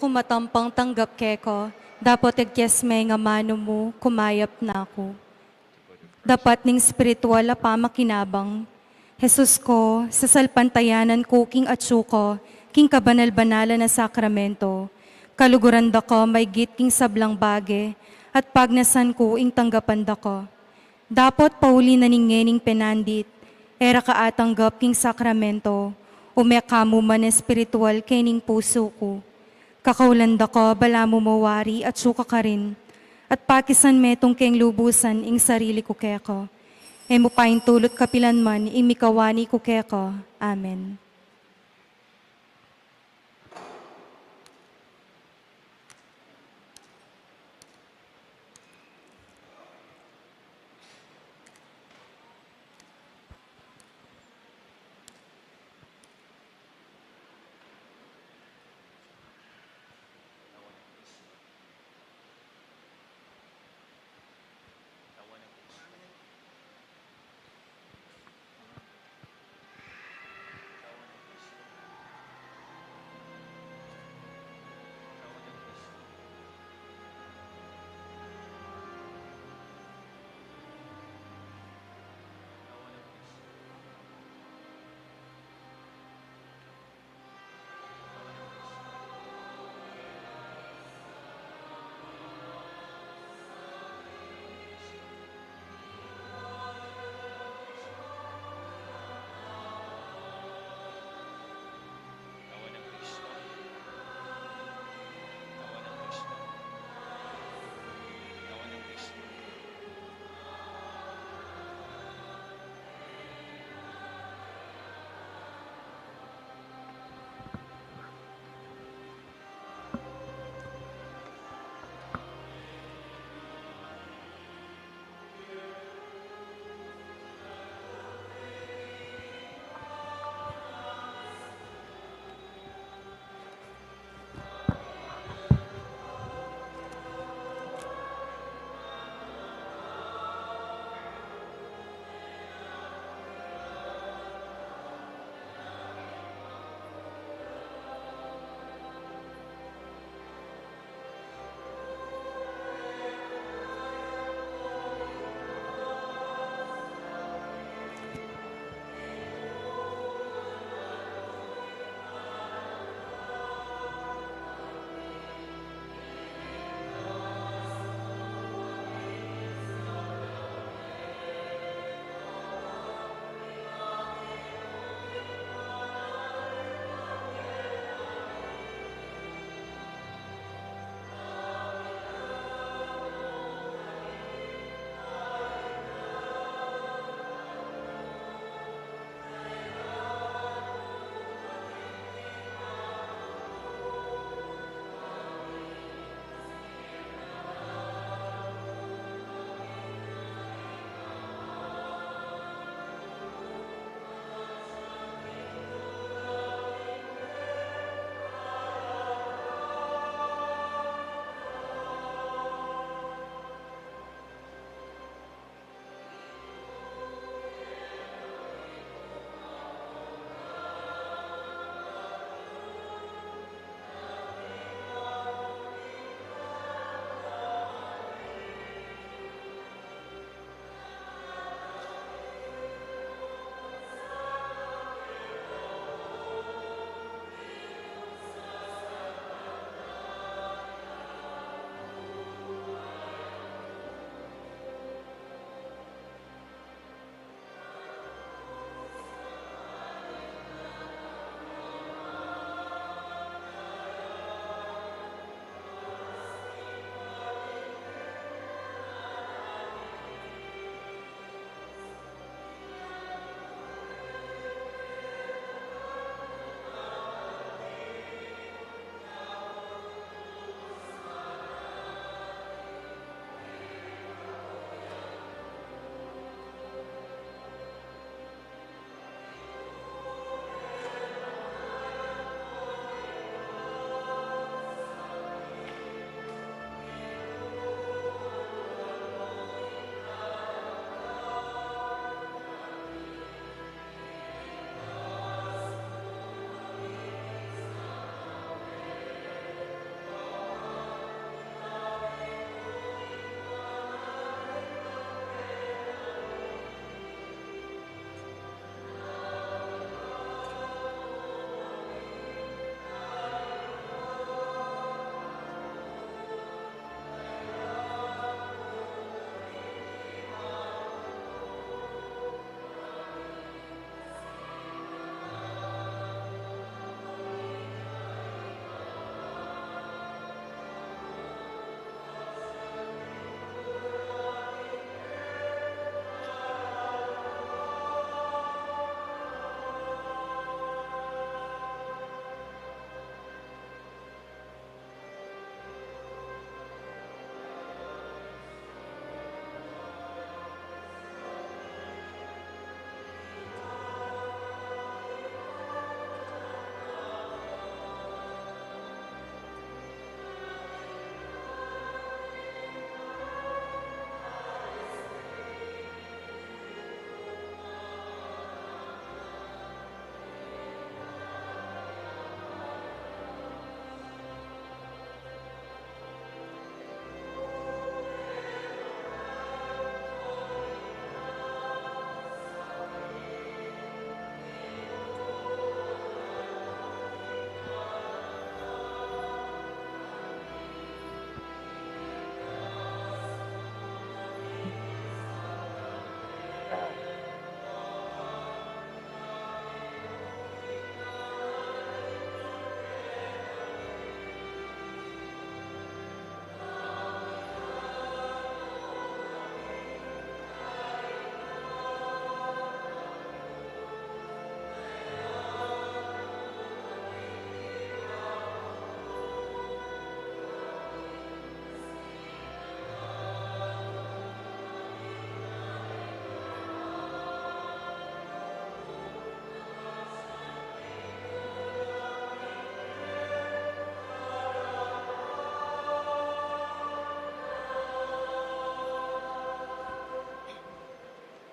kumatampang tanggap keko, dapat agyas may nga mano mo, kumayap na ako. Dapat ning spiritual pa makinabang. Jesus ko, sa salpantayanan ko king atsuko, king kabanal-banala na sakramento, kaluguran da ko may git king sablang bage, at pagnasan ko ing tanggapan da ko. Dapat pauli na ningening penandit, era kaatanggap king sakramento, umekamu man espiritual kening puso ko. Kakaulanda ko, bala mo mawari at suka ka rin. At pakisan metong keng lubusan ing sarili ko keko. E mo paing tulot kapilan man ing mikawani ko keko. Amen.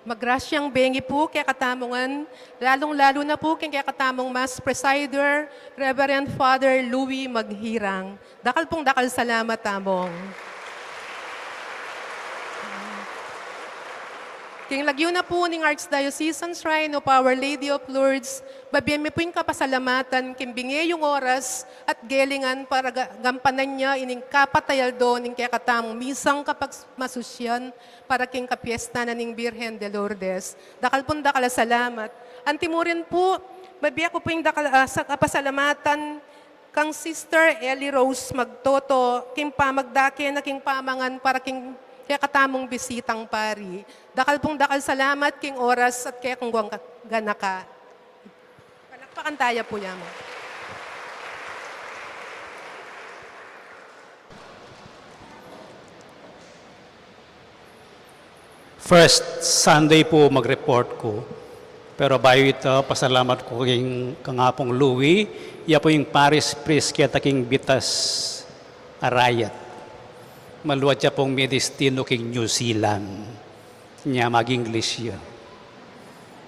Magrasyang bengi po kaya katamongan, lalong-lalo na po kaya katamong Mass Presider, Reverend Father Louis Maghirang. Dakal pong dakal salamat tamong. King lagyo na po ng Archdiocesan Shrine of Our Lady of Lourdes, babiyami po yung kapasalamatan, kimbingi yung oras at gelingan para gampanan niya ining kapatayal doon ng kaya katamong misang kapag masusyan para king kapiesta na ning Birhen de Lourdes. Dakal pong dakal salamat. Antimurin po, babiya ko po yung dakal, sa kapasalamatan kang Sister Ellie Rose Magtoto, king pamagdake na king pamangan para king kaya katamong bisitang pari. Dakal pong dakal salamat king oras at kaya kung ganaka. Palakpakan tayo po yamo. First Sunday po mag-report ko. Pero bayo ito, pasalamat ko kang apong Louis. Iya po yung Paris Priest kaya taking bitas arayat. Maluwat siya pong may destino king New Zealand. Niya mag-English yun.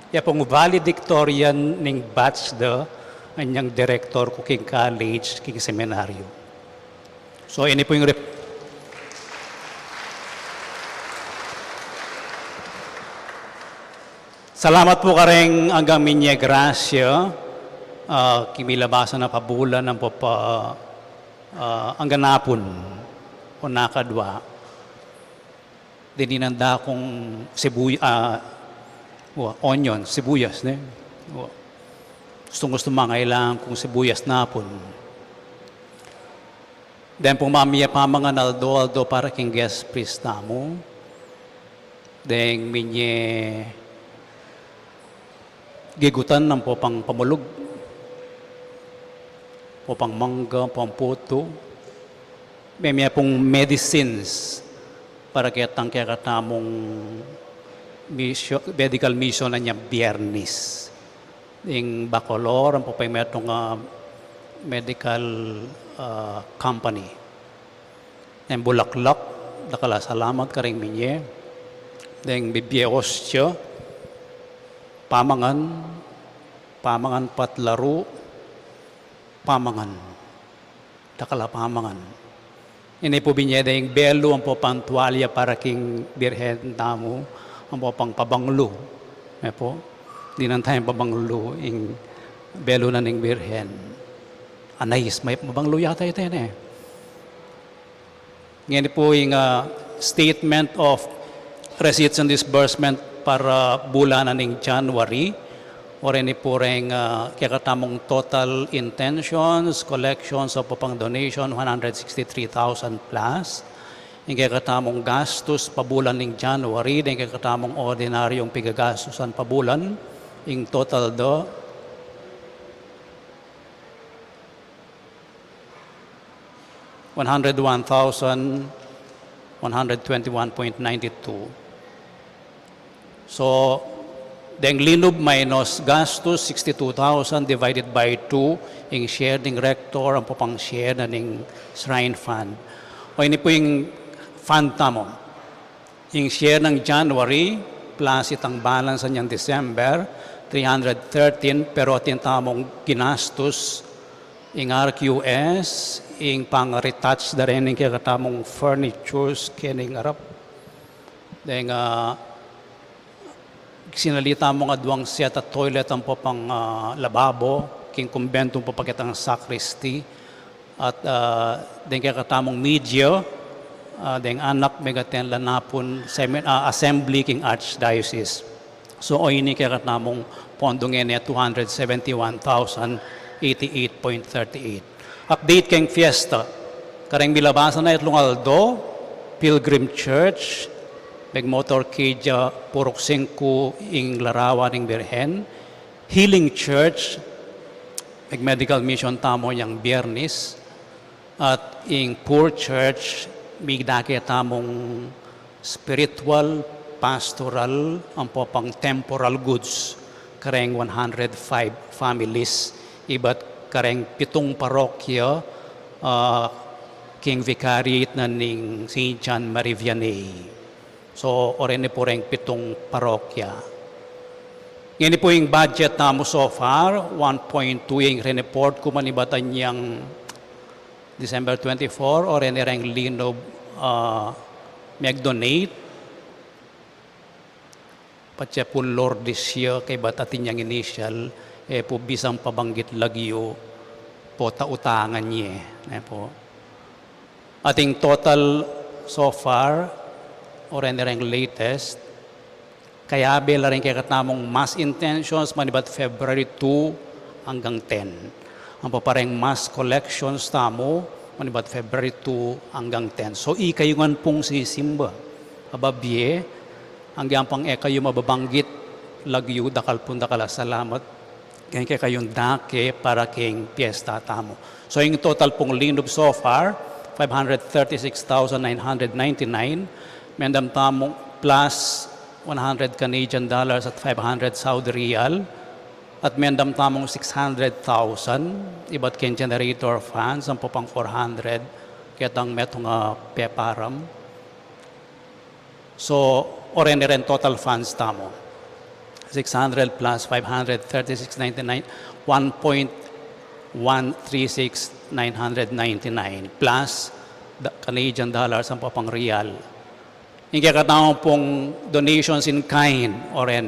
Iya pong valedictorian ning batch do, anyang director ko king college, king seminaryo. So, ini po yung Salamat po kareng hanggang minye grasya, kimilabasan na pabulan ng ang ganapon o nakadwa. Dininanda kong onion, sibuyas. Gusto mangailangan kong sibuyas napon. Then pong mamiya pa mga naldo para king guest priest namo. Then minye gigutan ng popang pamulog, popang mangga, pamputo, may pong medicines para kitang kaya katamong medical mission na niya biyernis. Yung Bacolor, ang popay may itong medical company. Yung Bulaklak, nakala salamat ka rin minye. Yung Bibios siya, pamangan patlaro, pamangan. Dakala pamangan. Ini po binyeda yung belo ang po pang tuwalya para king birhen tamo, ang po pang pabanglo. May po, di nang tayong pabanglo yung belo na ning birhen. Anais, may pabanglo yata ito yan eh. Ngayon po yung statement of receipts and disbursement para bulan ng January, o rin po rin kakatamong total intentions, collections o papang donation, 163,000 plus. Yung kakatamong gastos pabulan ng January, yung kakatamong ordinaryong pigagastusan pabulan, yung total do, $101,121.92. So, deng linob minus gastos, 62,000 divided by 2, yung share ng rector, ang popang share na ng shrine fund. O ini po yung fund tamo. Yung share ng January, plus itang balance niyang December, 313, pero atin tamong ginastos, yung RQS, yung pang-retouch na rin, yung kakatamong furnitures, kining arap. Deng, sinalita mo nga duwang set at toilet ang po pang lababo, king kumbentong po pakitang sacristy, at din kaya katamong media, din anak megaten lanapon assembly king archdiocese. So o ini kaya katamong pondong ene 271,088.38. Update king fiesta, kareng bilabasan na itlong Aldo, Pilgrim Church, motorcade Purok 5 ing Larawan ng Birhen, Healing Church, medical mission tamo yang Biyernes, at ing Poor Church, migdake tamong spiritual, pastoral, ang popang temporal goods, kareng 105 families, iba't kareng 7 parokya, king vicariate na ning St. John Marie Vianney. So, orin ni po rin 7 parokya. Yan po yung budget na mo so far, 1.2 yung report ko manibatan yung December 24, orin ni rin linob mag-donate. Patya po Lord this year, kay batatin yung initial, po bisang pabanggit lagyo, po tautangan niya. Po. Ating total so far, o rin latest, kaya bela rin kaya katamong mass intentions, manibat February 2 hanggang 10. Ang papareng mass collections tamo, manibat February 2 hanggang 10. So, ikayungan pong sisimba. Ababye, hanggang pang kayo mababanggit, lagyo, dakal pun dakala, salamat. Kaya kayong dake para king piyesta tamo. So, yung total pong linob so far, 536,999, mendam tamong plus 100 Canadian dollars at 500 Saudi Riyal at mendam tamong 600,000 iba't ken generator funds ang popang 400 ketang metong peparam. So oren total funds tamo 600 plus 536.99 1.136,999 plus the Canadian dollars ang popang Riyal. Yung kakatawang pong donations in kind, o rin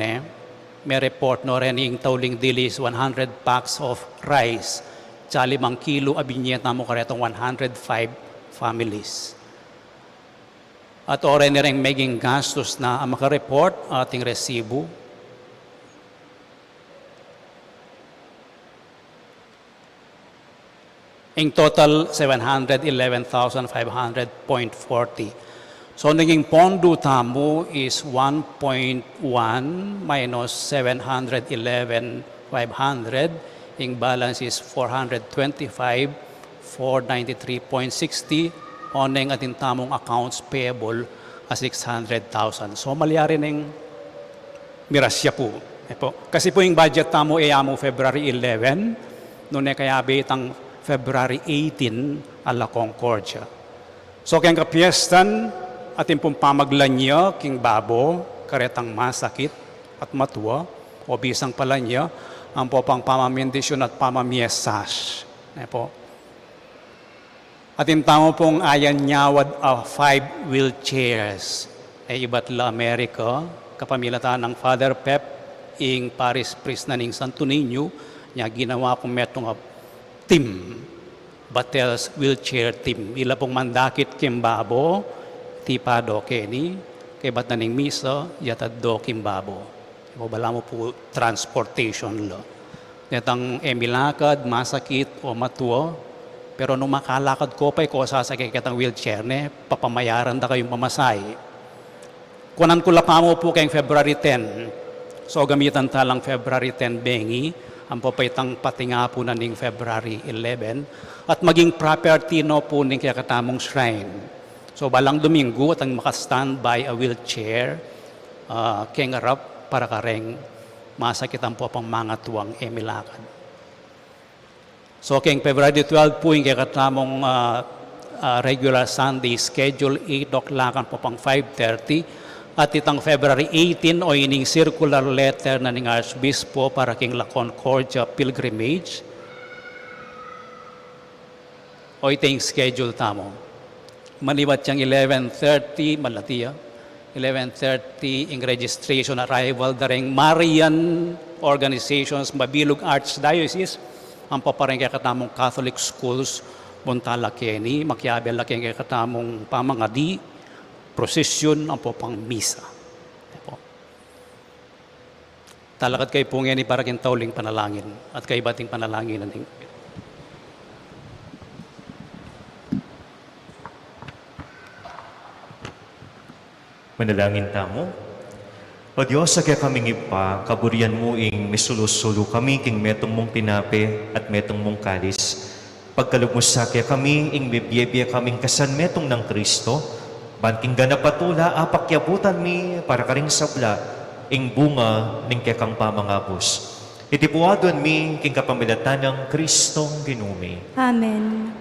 may report no rin yung tauling dilis 100 packs of rice, tsali 5 kilo abinyet na mo karetong 105 families. At o rin rin maging gastos na ang makareport ating resibo. In total, 711,500.40. So, naging pondo tamo is 1.1 minus 711,500. Yung balance is 425,493.60. Oneng ating tamong accounts payable as 600,000. So, malyari ng mirasya po. Kasi po yung budget tamo ay amo February 11. Noon kaya bitang February 18 ala Concordia. So, kaya kapiestan, ating pong pamaglanya, king babo, karetang masakit at matuwa, o bisang pala niya, ang po pang pamamindisyon at pamamiesas. Po. Ating tamo pong ayan nyawad 5 wheelchairs. Iba't la Amerika, kapamilatan ng Father Pep, ing Paris Priest na ning Santo Niño, niya ginawa kong metong team, Batel's wheelchair team. Ila pong mandakit kimbabo, tipado keni, kay bat na ning misa, yatad do kimbabo. Bala mo po transportation lo. Netang emilakad, masakit o matuwa, pero nung makalakad ko pa ko sasakay kitang wheelchair ne, papamayaran da kayong mamasay. Kunan ko pa mo po kayong February 10. So gamitan talang February 10 bengi, ang papaitang patinga po na ning February 11, at maging property no po ning kaya katamong shrine. So, balang Domingo at ang makastand by a wheelchair, kengarap para kareng masakitan po pang mga tuwang emilakad. So, keng February 12 po yung kakatamong regular Sunday schedule, 8 o'clock po pang 5:30. At itang February 18 o ining circular letter na ning Archbispo para king La Concordia pilgrimage. O iting schedule tamo. Maliwat siyang 11:30, malatiya. 11:30 in registration arrival daring Marian organizations, Mabilog Archdiocese, ang papareng katamong Catholic schools, Montala Kenny, Makiabel Lakeng katamong pamangadi, prosesyon, ang popang misa. Talakad kay pungyan ni para kintauling panalangin at kay bating panalangin ng Manalangin tamo. O Diyos, sa kaya kaming ipa, kaburian mo ing misulusulo kami king metong mong tinape at metong mong kalis. Pagkalugmos sa kaya kami ing bibiyebya kaming kasan metong ng Kristo, banting ganapatula apakyabutan mi para karing sabla ing bunga ning kekang pamangabos. Itipuadon mi king kapamilatan ng Kristong ginumi. Amen.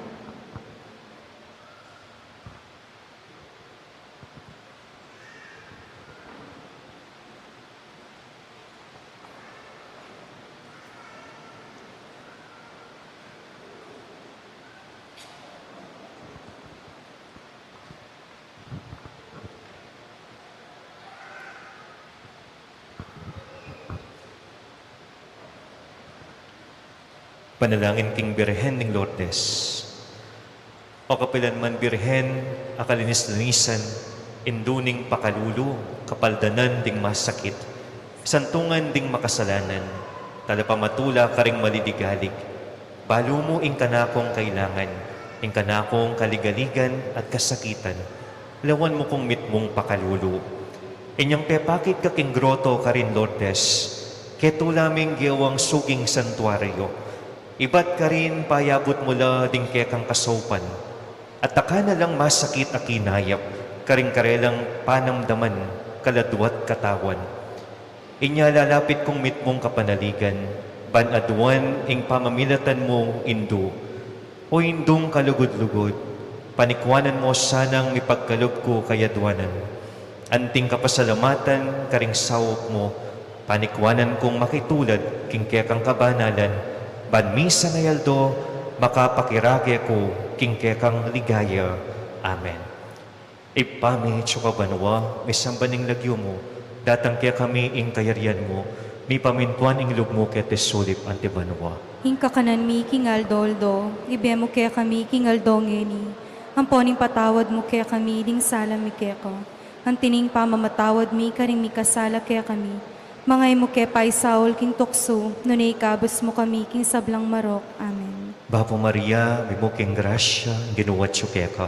Panalangin king Birhen ng Lourdes. O kapilanman Birhen, akalinis-linisan, induning pakalulu, kapaldanan ding masakit, santungan ding makasalanan, talapamatula ka ring maliligalig, balo mo ing kanakong kailangan, ing kanakong kaligaligan at kasakitan, lawan mo kong mitmong pakalulu. Inyang pepakit ka king groto ka rin Lourdes, keto laming giyawang suging santuaryo, ibat ka rin payabot mula ding kekang kasopan, at taka na lang masakit a kinayap, karing-karelang panamdaman, kaladwat katawan. Inya lalapit kong mitmong kapanaligan, banaduan ing pamamilatan mo indu, o indong kalugod-lugod, panikwanan mo sanang ipagkalog ko kayadwanan. Anting kapasalamatan, karing sawok mo, panikwanan kong makitulad, kingkekang kabanalan, banmisa na yaldo, makapakirage ko, kingkekang ligaya. Amen. Ipami tsukabanwa, misambaning lagyo mo, datang kaya kami ing kayarian mo, mi pamintuan ing lugmo kaya tesulip antibanwa. Hingka kanan mi kingal doldo, ibe mo kaya kami kingal dongeni. Amponing patawad mo kaya kami, ding sala mi kaya ko. Antining pamamatawad mi, karing mi kasala kaya kami. Mangay mo kaya paisaol king tukso, nunay kabos mo kami king sablang marok. Amen. Bapo Maria, may king grasya, ginuwat siyo kaya ka.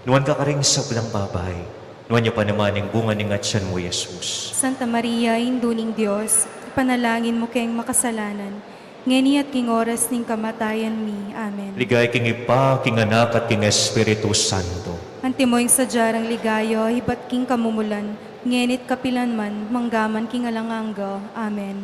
Nuwan ka karing sablang babay, nuwan niyo pa naman ang bunga ng atyan mo, Jesus. Santa Maria, induning Diyos, panalangin mo kayong makasalanan, ngeni at king oras ning kamatayan mi. Amen. Ligay king Ipa, king Anak at king Espiritu Santo. Antimoing sadyarang ligayo, hibat king kamumulan, ngenit kapilan man, manggaman king alangangga. Amen.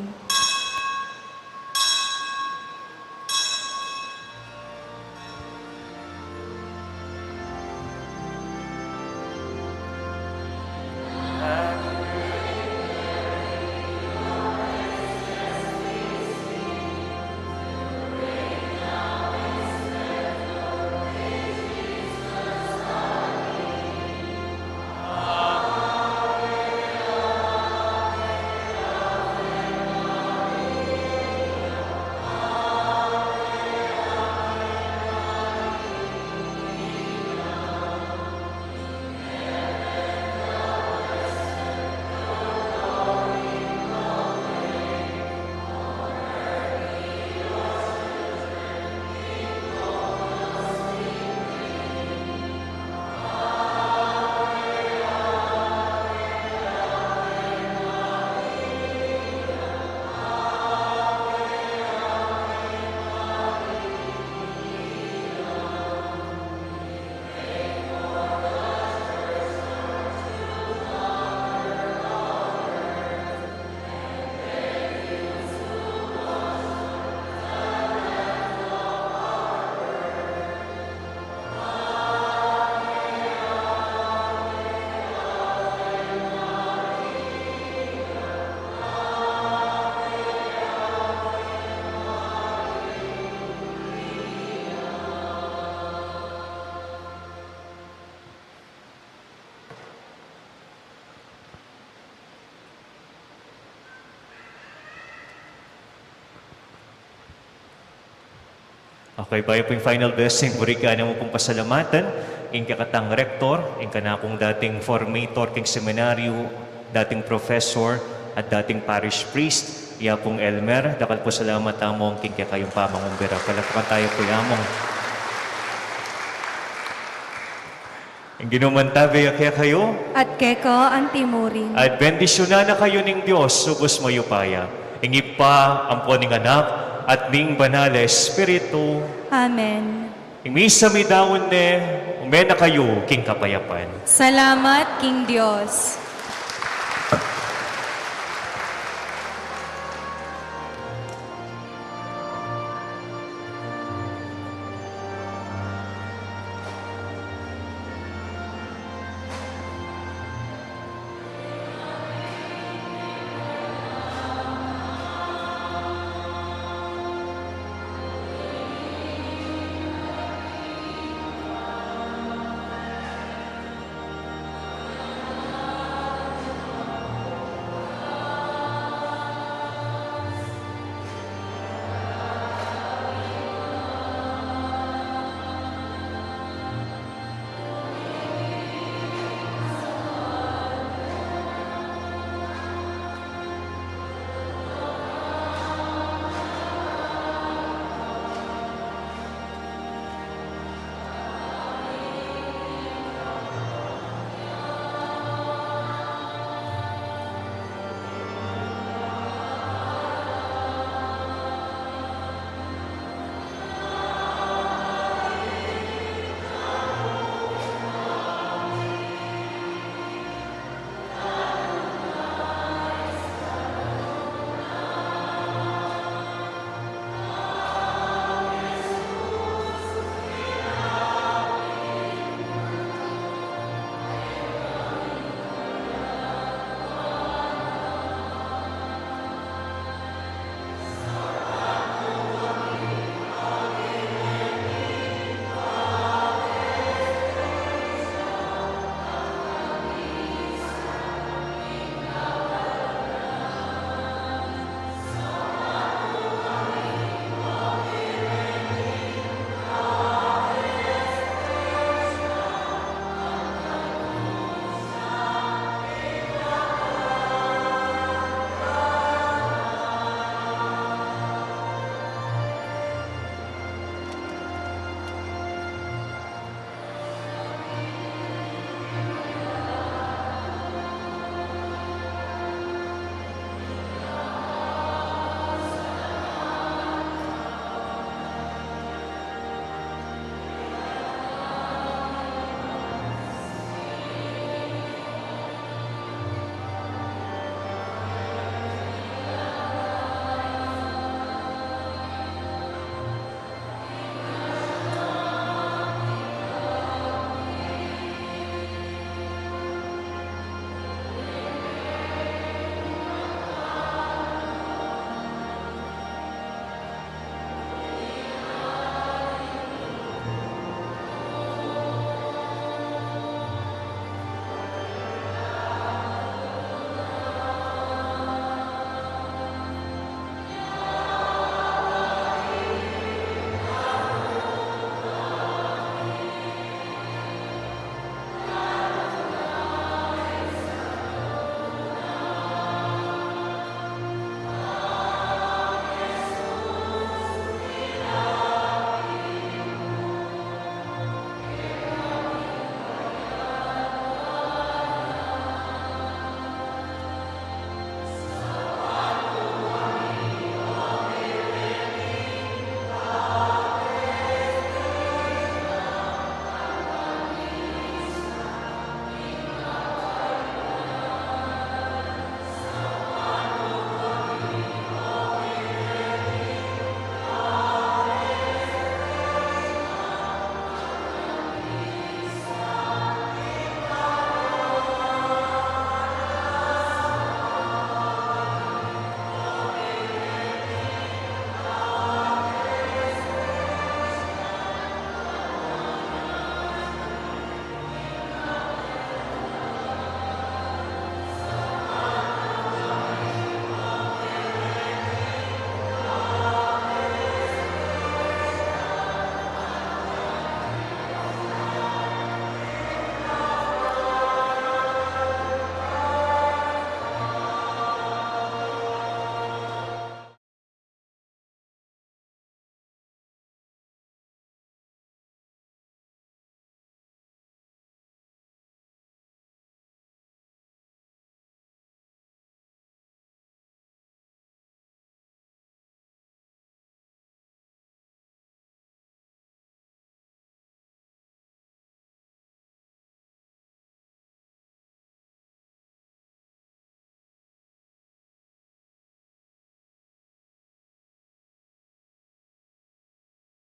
Okay, bayo po yung final blessing, burika na mo pong pasalamatan, ing kakatang rektor, ing kanakong dating formator, king seminaryo, dating professor, at dating parish priest, iya pong Elmer, dakal po salamat among king kayong pamangumbira. Palapakan tayo po yamong. Ang ginumantabi kaya kayo, At keko antimurin. at bendisyonan na kayo ng Diyos, subos mayupaya. Ingip pa ang po ning anak, at ning banal na Espiritu, Amen. imisa mi daon ne, umena kayo, king kapayapan. Salamat, King Diyos.